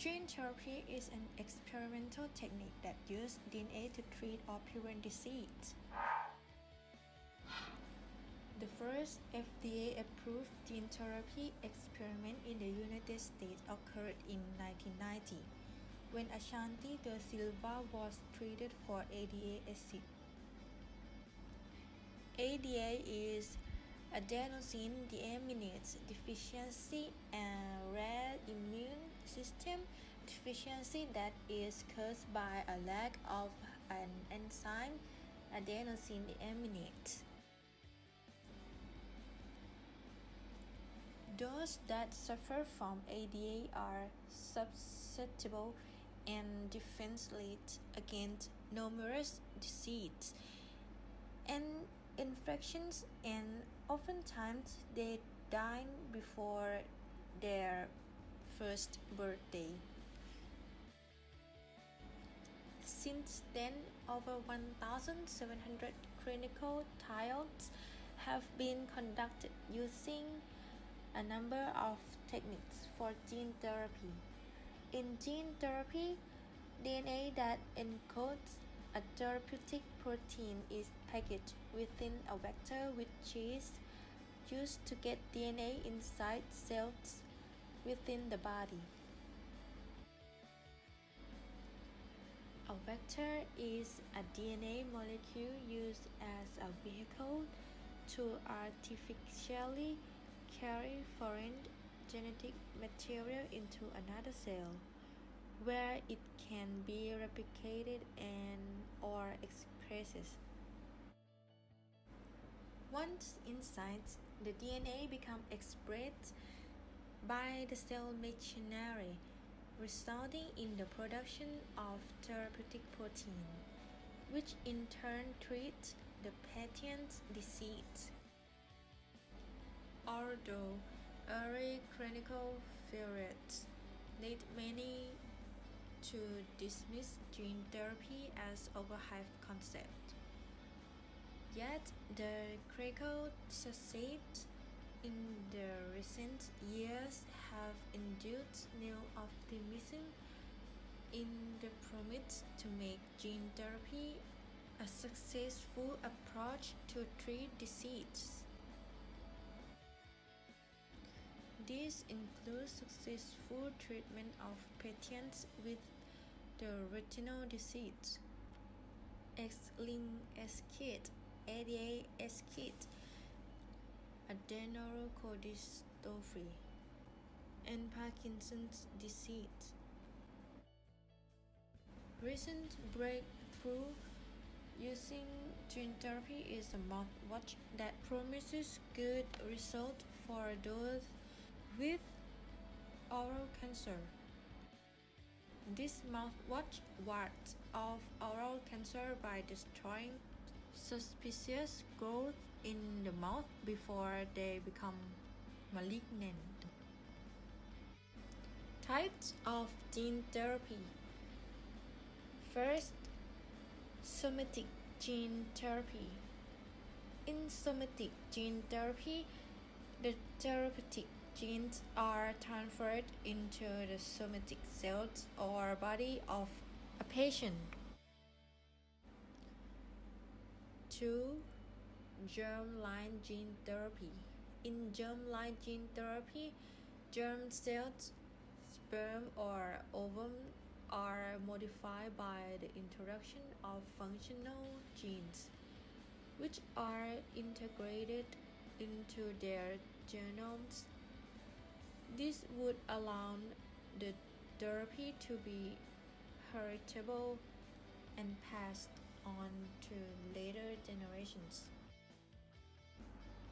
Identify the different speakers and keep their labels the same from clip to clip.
Speaker 1: Gene therapy is an experimental technique that uses DNA to treat or prevent disease. The first FDA-approved gene therapy experiment in the United States occurred in 1990, when Ashanti Da Silva was treated for ADA. ADA is adenosine deaminase deficiency, a rare immune system deficiency that is caused by a lack of an enzyme, adenosine deaminase. Those that suffer from ADA are susceptible and defenseless against numerous diseases and infections, and oftentimes they die before their first birthday. Since then, over 1,700 clinical trials have been conducted using a number of techniques for gene therapy. In gene therapy, DNA that encodes a therapeutic protein is packaged within a vector, which is used to get DNA inside cells within the body. A vector is a DNA molecule used as a vehicle to artificially carry foreign genetic material into another cell, where it can be replicated and or expressed. Once inside, the DNA becomes expressed by the cell machinery, resulting in the production of therapeutic protein, which in turn treats the patient's disease. Although early clinical failures led many to dismiss gene therapy as overhyped concept, yet the clinical success in the recent years have induced new optimism in the promise to make gene therapy a successful approach to treat disease. This includes successful treatment of patients with the retinal disease, X-linked SCID, ADA SCID, adrenoleukodystrophy, and Parkinson's disease. Recent breakthrough using gene therapy is a mouthwash that promises good results for those with oral cancer. This mouthwash wards off oral cancer by destroying suspicious growth in the mouth before they become malignant. Types of gene therapy. First, somatic gene therapy. In somatic gene therapy, the therapeutic genes are transferred into the somatic cells or body of a patient. 2. Germline gene therapy. In germline gene therapy, germ cells, sperm or ovum are modified by the introduction of functional genes, which are integrated into their genomes. This would allow the therapy to be heritable and passed on to later generations.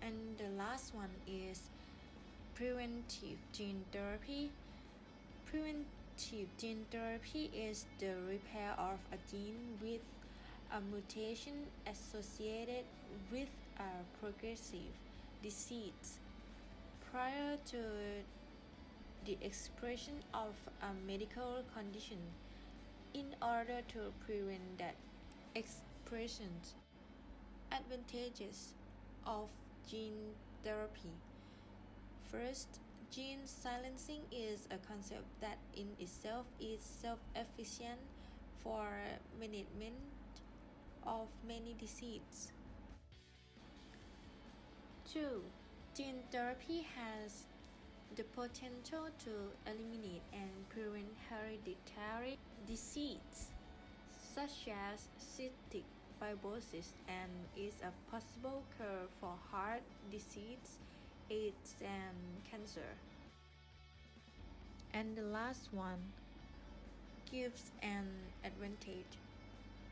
Speaker 1: And the last one is preventive gene therapy. Preventive gene therapy is the repair of a gene with a mutation associated with a progressive disease prior to the expression of a medical condition in order to prevent that expression. Advantages of gene therapy. First, Gene silencing is a concept that in itself is self-efficient for management of many diseases. 2. Gene therapy has the potential to eliminate and prevent hereditary disease such as cystic fibrosis and is a possible cure for heart disease, AIDS, and cancer. And the last one gives an advantage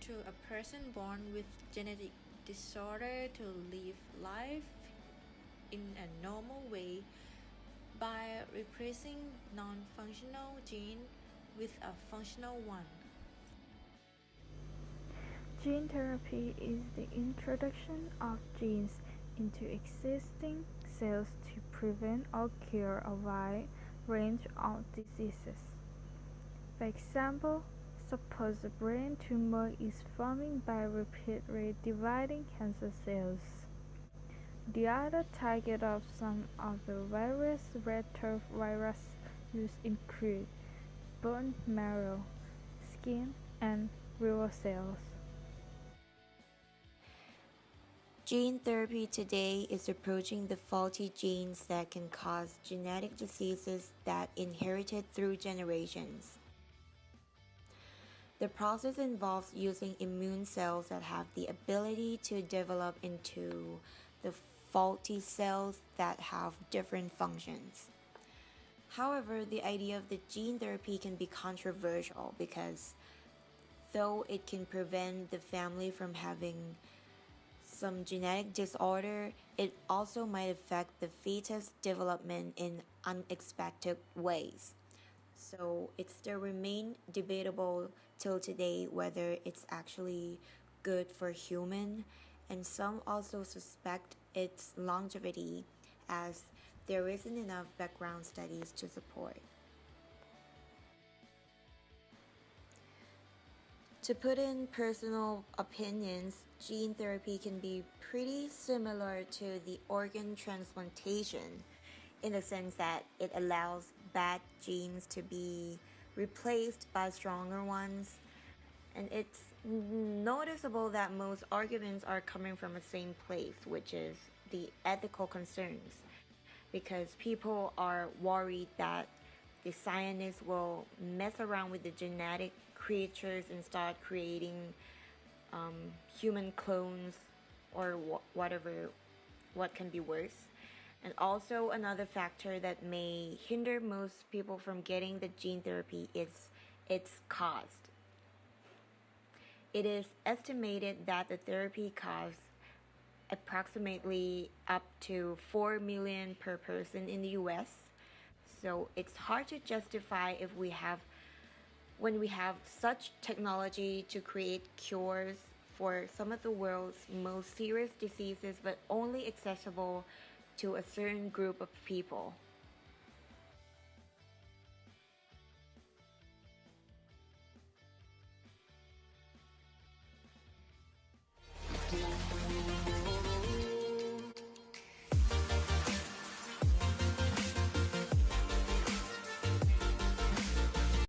Speaker 1: to a person born with genetic disorder to live life in a normal way by replacing non-functional gene with a functional one.
Speaker 2: Gene therapy is the introduction of genes into existing cells to prevent or cure a wide range of diseases. For example, suppose a brain tumor is forming by repeatedly dividing cancer cells. The other target of some of the various retrovirus used include bone marrow, skin, and liver cells.
Speaker 3: Gene therapy today is approaching the faulty genes that can cause genetic diseases that inherited through generations. The process involves using immune cells that have the ability to develop into the faulty cells that have different functions. However, the idea of the gene therapy can be controversial because though it can prevent the family from having some genetic disorder, it also might affect the fetus development in unexpected ways. So it still remains debatable till today whether it's actually good for human, and some also suspect its longevity as there isn't enough background studies to support. To put in personal opinions, gene therapy can be pretty similar to the organ transplantation in the sense that it allows bad genes to be replaced by stronger ones. And it's noticeable that most arguments are coming from the same place, which is the ethical concerns, because people are worried that the scientists will mess around with the genetic creatures and start creating human clones or whatever, what can be worse. And also another factor that may hinder most people from getting the gene therapy is its cost. It is estimated that the therapy costs approximately up to $4 million per person in the US. So it's hard to justify when we have such technology to create cures for some of the world's most serious diseases, but only accessible to a certain group of people.